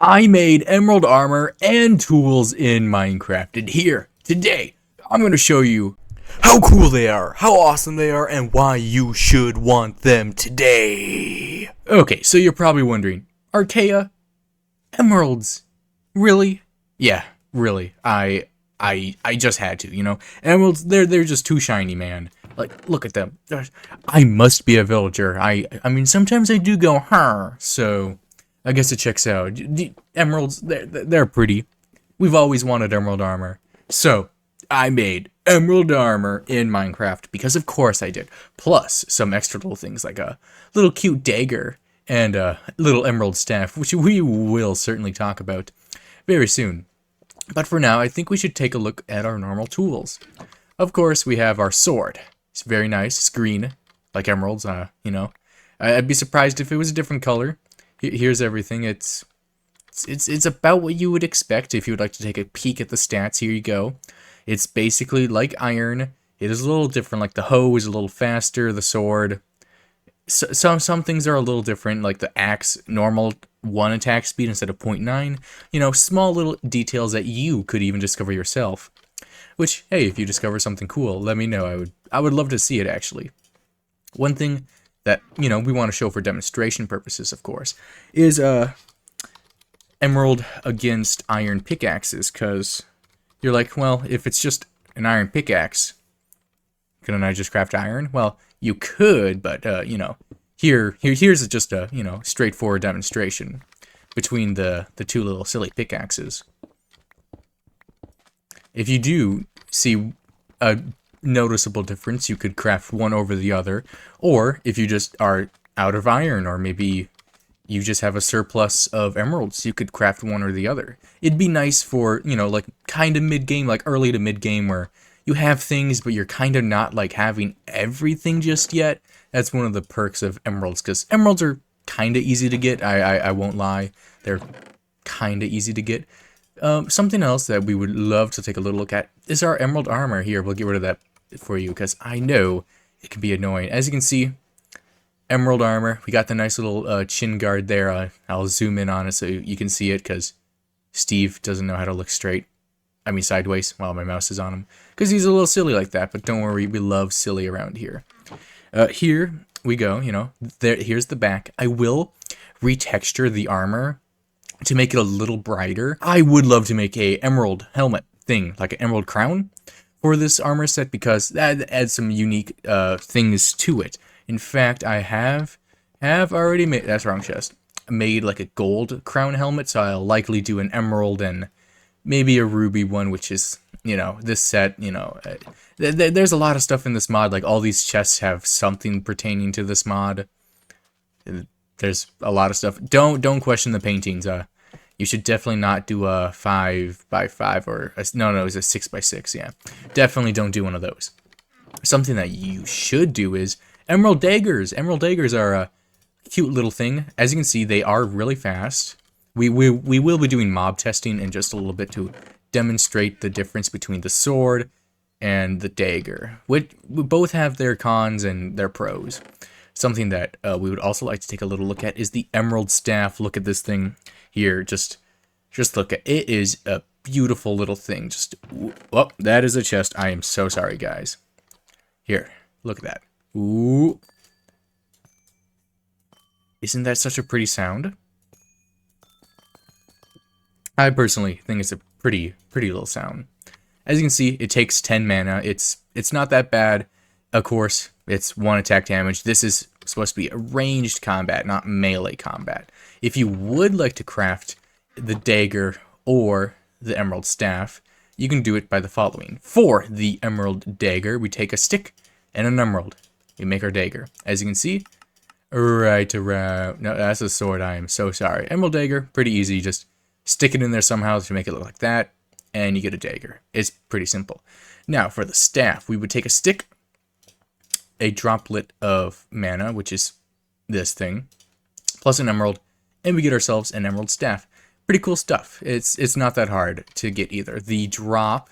I made emerald armor and tools in Minecraft, and here, today, I'm going to show you how cool they are, how awesome they are, and why you should want them today. Okay, so you're probably wondering, Archaea? Emeralds? Really? Yeah, really. I just had to, you know? Emeralds, they're just too shiny, man. Like, look at them. I must be a villager. I mean, sometimes I do go, huh, so I guess it checks out. The emeralds, they're pretty. We've always wanted emerald armor. So, I made emerald armor in Minecraft, because of course I did. Plus, some extra little things like a little cute dagger and a little emerald staff, which we will certainly talk about very soon. But for now, I think we should take a look at our normal tools. Of course, we have our sword. It's very nice. It's green, like emeralds, you know. I'd be surprised if it was a different color. Here's everything. It's about what you would expect if you would like to take a peek at the stats. Here you go. It's basically like iron. It is a little different. Like the hoe is a little faster. The sword. Some things are a little different. Like the axe, normal 1 attack speed instead of 0.9. You know, small little details that you could even discover yourself. Which, hey, if you discover something cool, let me know. I would love to see it, actually. One thing that, you know, we want to show for demonstration purposes, of course, is emerald against iron pickaxes, because you're like, well, if it's just an iron pickaxe, couldn't I just craft iron? Well, you could, but, you know, here's just a, you know, straightforward demonstration between the two little silly pickaxes. If you do see a noticeable difference, you could craft one over the other, or if you just are out of iron, or maybe you just have a surplus of emeralds, you could craft one or the other. It'd be nice for, you know, like kind of mid-game, like early to mid-game, where you have things, but you're kind of not like having everything just yet. That's one of the perks of emeralds, because emeralds are kind of easy to get. I won't lie, they're kind of easy to get. Something else that we would love to take a little look at is our emerald armor. Here, we'll get rid of that for you, because I know it can be annoying. As you can see, emerald armor. We got the nice little chin guard there. I'll zoom in on it so you can see it, because Steve doesn't know how to look straight. I mean sideways while my mouse is on him, because he's a little silly like that, but don't worry, we love silly around here. Here we go, you know, here's the back. I will retexture the armor to make it a little brighter. I would love to make a emerald helmet thing, like an emerald crown for this armor set, because that adds some unique things to it. In fact, I have already made, that's wrong chest, made like a gold crown helmet, so I'll likely do an emerald and maybe a ruby one, which is, you know, this set, you know, there's a lot of stuff in this mod. Like all these chests have something pertaining to this mod. There's a lot of stuff. Don't question the paintings. You should definitely not do a 5x5 or no, it's a 6x6. Yeah, definitely don't do one of those. Something that you should do is emerald daggers. Emerald daggers are a cute little thing. As you can see, they are really fast. We will be doing mob testing in just a little bit to demonstrate the difference between the sword and the dagger. We both have their cons and their pros. Something that we would also like to take a little look at is the emerald staff. Look at this thing here. Just look at it. It is a beautiful little thing. Just, oh, that is a chest. I am so sorry, guys. Here, look at that. Ooh. Isn't that such a pretty sound? I personally think it's a pretty little sound. As you can see, it takes 10 mana. It's not that bad. Of course, it's 1 attack damage. This is supposed to be a ranged combat, not melee combat. If you would like to craft the dagger or the emerald staff, you can do it by the following. For the emerald dagger, we take a stick and an emerald. We make our dagger. As you can see, right around. No, that's a sword. I am so sorry. Emerald dagger, pretty easy. Just stick it in there somehow to make it look like that, and you get a dagger. It's pretty simple. Now, for the staff, we would take a stick, a droplet of mana, which is this thing, plus an emerald, and we get ourselves an emerald staff. Pretty cool stuff. It's not that hard to get either. The drop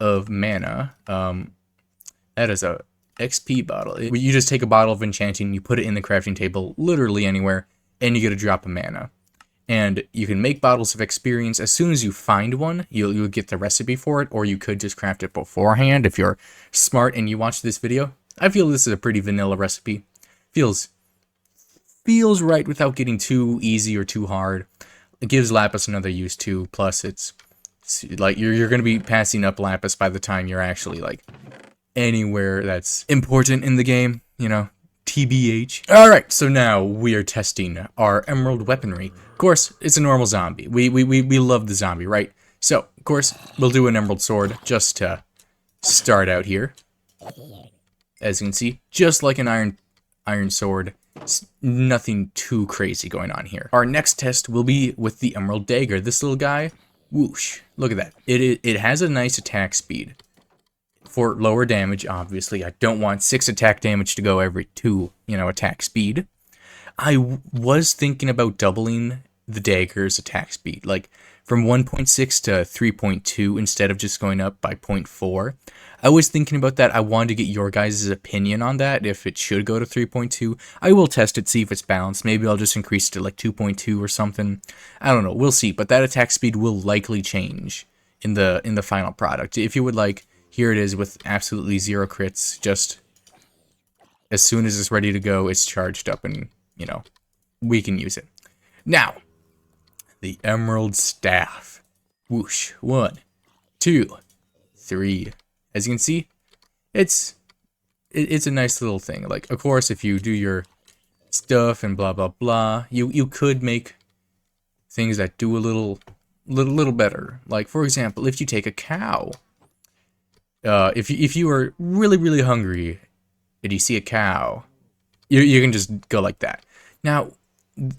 of mana, that is a XP bottle. You just take a bottle of enchanting, you put it in the crafting table, literally anywhere, and you get a drop of mana. And you can make bottles of experience. As soon as you find one, you'll get the recipe for it, or you could just craft it beforehand if you're smart and you watch this video. I feel this is a pretty vanilla recipe. Feels right without getting too easy or too hard. It gives lapis another use too. Plus, it's like you're gonna be passing up lapis by the time you're actually like anywhere that's important in the game. You know, TBH. All right, so now we are testing our emerald weaponry. Of course, it's a normal zombie. We love the zombie, right? So, of course, we'll do an emerald sword just to start out here. As you can see, just like an iron sword, nothing too crazy going on here. Our next test will be with the emerald dagger. This little guy, whoosh, look at that. It has a nice attack speed. For lower damage, obviously, I don't want 6 attack damage to go every 2, attack speed. I was thinking about doubling the dagger's attack speed, like from 1.6 to 3.2 instead of just going up by 0.4. I was thinking about that. I wanted to get your guys' opinion on that, if it should go to 3.2. I will test it, see if it's balanced. Maybe I'll just increase it to like 2.2 or something. I don't know. We'll see. But that attack speed will likely change in the final product. If you would like, here it is with absolutely 0 crits. Just as soon as it's ready to go, it's charged up and, we can use it. Now, the emerald staff. Whoosh. 1, 2, 3. As you can see, it's a nice little thing. Like, of course, if you do your stuff and blah blah blah, you could make things that do a little better. Like, for example, if you take a cow, if you are really hungry and you see a cow, you can just go like that. Now,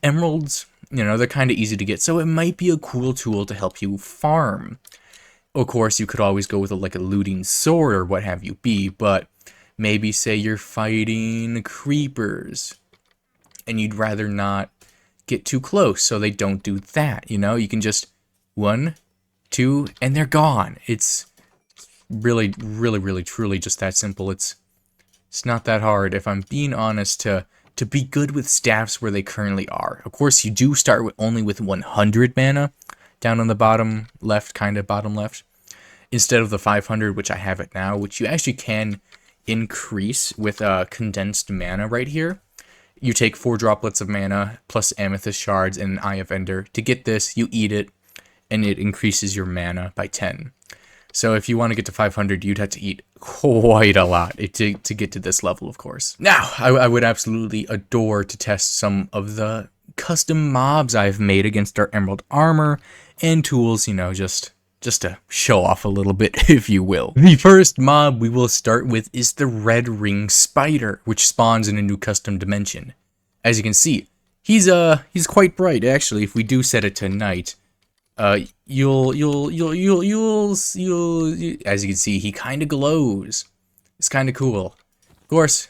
emeralds, they're kind of easy to get, so it might be a cool tool to help you farm. Of course, you could always go with a looting sword or what have you be, but maybe say you're fighting creepers and you'd rather not get too close so they don't do that, You can just 1, 2, and they're gone. It's really truly just that simple. It's not that hard, if I'm being honest, to be good with staffs where they currently are. Of course, you do start only with 100 mana down on the bottom left, instead of the 500, which I have it now, which you actually can increase with condensed mana right here. You take 4 droplets of mana plus amethyst shards and an Eye of Ender. To get this, you eat it, and it increases your mana by 10. So if you want to get to 500, you'd have to eat quite a lot to get to this level, of course. Now, I would absolutely adore to test some of the custom mobs I've made against our emerald armor and tools, just to show off a little bit, if you will. The first mob we will start with is the red ring spider, which spawns in a new custom dimension. As you can see, he's quite bright, actually. If we do set it to night, you'll as you can see, he kind of glows. It's kind of cool. Of course,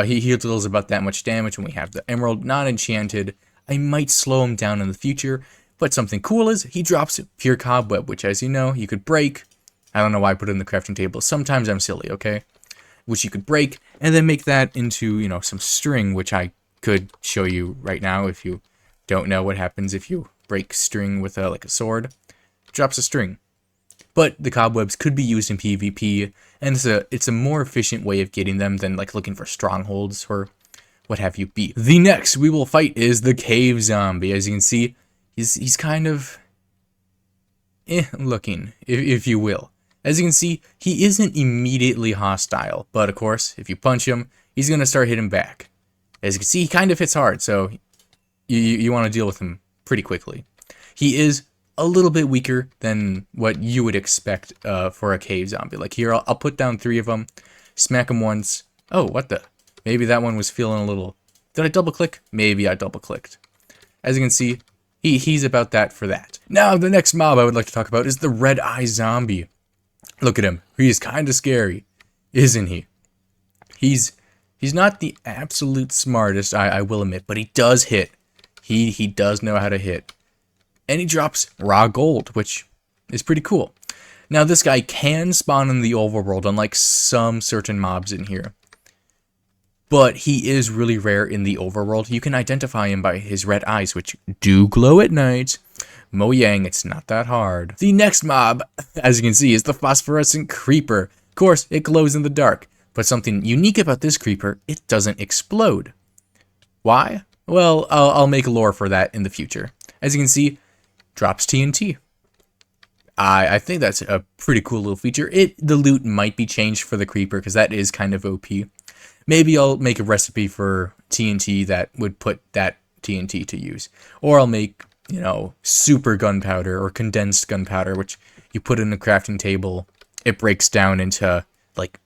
he deals about that much damage when we have the emerald not enchanted. I might slow him down in the future, but something cool is he drops pure cobweb, which, as you know, you could break. I don't know why I put it in the crafting table. Sometimes I'm silly, okay? Which you could break and then make that into, some string, which I could show you right now if you don't know what happens if you break string with a sword. It drops a string. But the cobwebs could be used in PvP, and it's a more efficient way of getting them than looking for strongholds or what have you be. The next we will fight is the cave zombie. As you can see, he's kind of looking, if you will. As you can see, he isn't immediately hostile, but of course, if you punch him, he's gonna start hitting back. As you can see, he kind of hits hard, so you want to deal with him pretty quickly. He is a little bit weaker than what you would expect for a cave zombie. Like here, I'll put down 3 of them, smack him once. Oh, what the? Maybe that one was feeling a little... Did I double click? Maybe I double clicked. As you can see, he's about that for that. Now, the next mob I would like to talk about is the red eye zombie. Look at him. He's kind of scary, isn't he? He's not the absolute smartest, I will admit, but he does hit. He does know how to hit. And he drops raw gold, which is pretty cool. Now, this guy can spawn in the overworld, unlike some certain mobs in here. but he is really rare in the overworld. You can identify him by his red eyes, which do glow at night. Mojang, it's not that hard. The next mob, as you can see, is the phosphorescent creeper. Of course, it glows in the dark, but something unique about this creeper, it doesn't explode. Why? Well, I'll make lore for that in the future. As you can see, drops TNT. I think that's a pretty cool little feature. The loot might be changed for the creeper, because that is kind of OP. Maybe I'll make a recipe for TNT that would put that TNT to use. Or I'll make, you know, super gunpowder or condensed gunpowder, which you put in a crafting table. It breaks down into, like,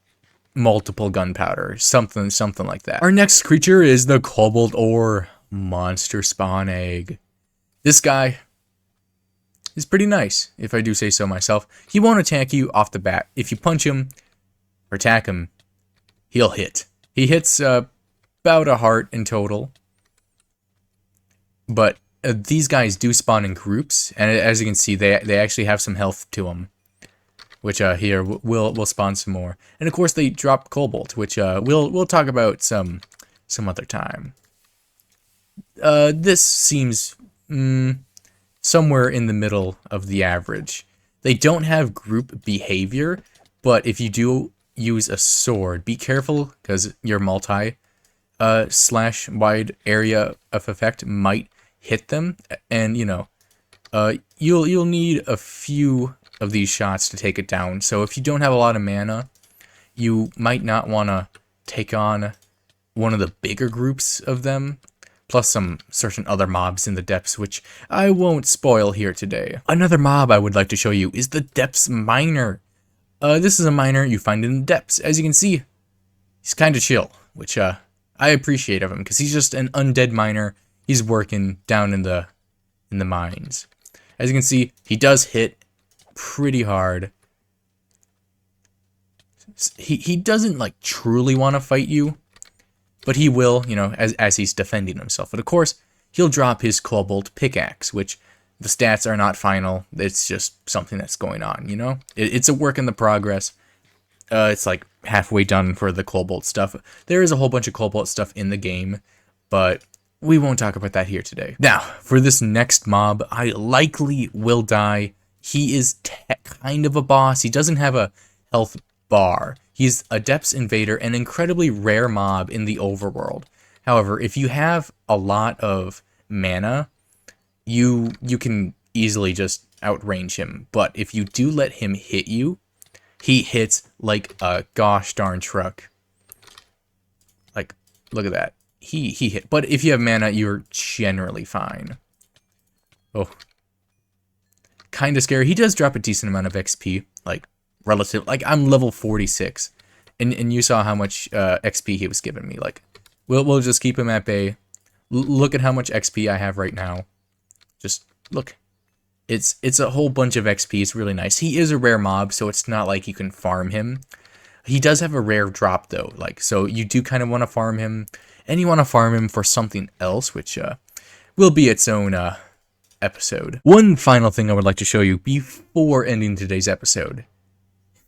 multiple gunpowder. Something like that. Our next creature is the Cobalt Ore Monster Spawn Egg. This guy is pretty nice, if I do say so myself. He won't attack you off the bat. If you punch him or attack him, he'll hit. He hits about a heart in total. But these guys do spawn in groups, and as you can see, they actually have some health to them. Which here we'll spawn some more. And of course they drop cobalt, which we'll talk about some other time. This seems somewhere in the middle of the average. They don't have group behavior, but if you do use a sword, be careful, because your multi slash wide area of effect might hit them, and you know, you'll need a few of these shots to take it down. So if you don't have a lot of mana, you might not want to take on one of the bigger groups of them, plus some certain other mobs in the depths, which I won't spoil here today. Another mob I would like to show you is the Depths Miner. This is a miner you find in the depths. As you can see, he's kind of chill, which I appreciate of him, because he's just an undead miner. He's working down in the mines. As you can see, he does hit pretty hard. He doesn't like truly want to fight you, but he will, you know, as he's defending himself. But of course, he'll drop his cobalt pickaxe, which the stats are not final. It's just something that's going on, you know? It's a work in the progress. It's like halfway done for the cobalt stuff. There is a whole bunch of cobalt stuff in the game, but we won't talk about that here today. Now, for this next mob, I likely will die. He is kind of a boss. He doesn't have a health bar. He's a Depths Invader, an incredibly rare mob in the overworld. However, if you have a lot of mana, you can easily just outrange him. But if you do let him hit you, he hits like a gosh darn truck. Like, look at that. He hit. But if you have mana, you're generally fine. Oh. Kind of scary. He does drop a decent amount of XP, like relative. Like I'm level 46, and you saw how much XP he was giving me. Like, we'll just keep him at bay. Look at how much XP I have right now. Just look. It's a whole bunch of XP. It's really nice. He is a rare mob, so it's not like you can farm him. He does have a rare drop though, like so you do kind of want to farm him, and you want to farm him for something else, which will be its own episode. One final thing I would like to show you before ending today's episode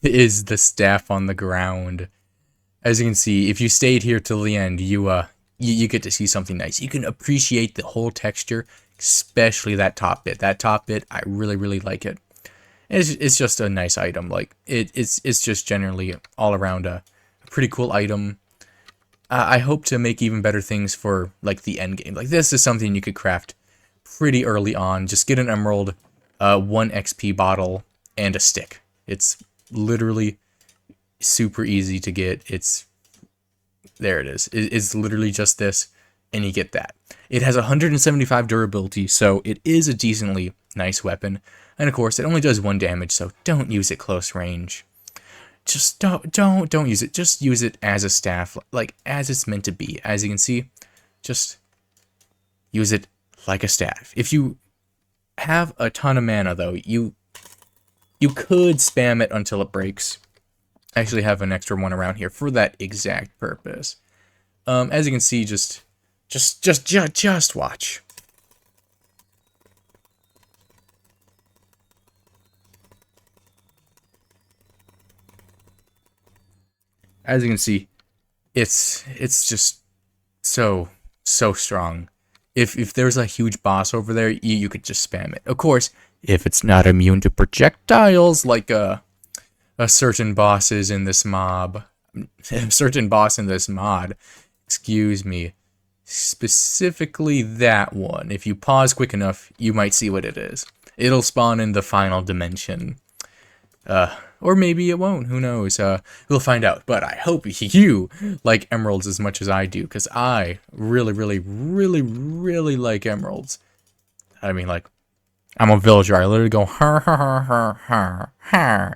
is the staff on the ground. As you can see, if you stayed here till the end, you get to see something nice. You can appreciate the whole texture, especially that top bit. That top bit, I really like it. It's just a nice item. Like it's just generally all around a pretty cool item. I hope to make even better things for like the end game. Like this is something you could craft pretty early on. Just get an emerald, 1 XP bottle, and a stick. It's literally super easy to get. There it is. It's literally just this, and you get that. It has 175 durability, so it is a decently nice weapon. And of course, it only does 1 damage, so don't use it close range. Just don't use it. Just use it as a staff, like as it's meant to be. As you can see, just use it like a staff. If you have a ton of mana, though, you could spam it until it breaks. I actually have an extra one around here for that exact purpose. As you can see, just watch. As you can see, it's just so strong. If there's a huge boss over there, you could just spam it. Of course, if it's not immune to projectiles like a certain bosses in this mob, a certain boss in this mod, excuse me, specifically that one. If you pause quick enough, you might see what it is. It'll spawn in the final dimension. Or maybe it won't. Who knows? We'll find out. But I hope you like emeralds as much as I do, because I really, really, really, really like emeralds. I mean, like, I'm a villager. I literally go, ha, ha, ha, ha, ha, ha.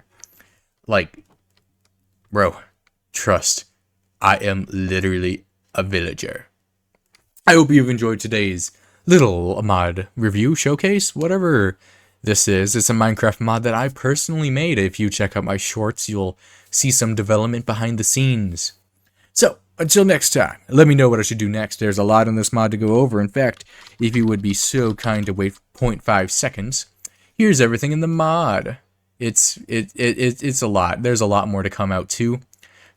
Like, bro, trust. I am literally a villager. I hope you've enjoyed today's little mod review, showcase, whatever this is. It's a Minecraft mod that I personally made. If you check out my shorts, you'll see some development behind the scenes. So, until next time, let me know what I should do next. There's a lot in this mod to go over. In fact, if you would be so kind to wait 0.5 seconds, here's everything in the mod. It's a lot. There's a lot more to come out too.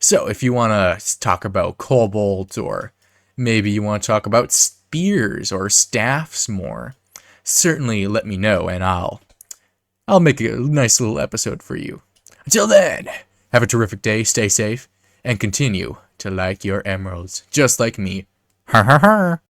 So, if you want to talk about cobalt, or maybe you want to talk about spears or staffs more, certainly let me know, and I'll make a nice little episode for you. Until then, have a terrific day, stay safe, and continue to like your emeralds, just like me. Ha ha ha!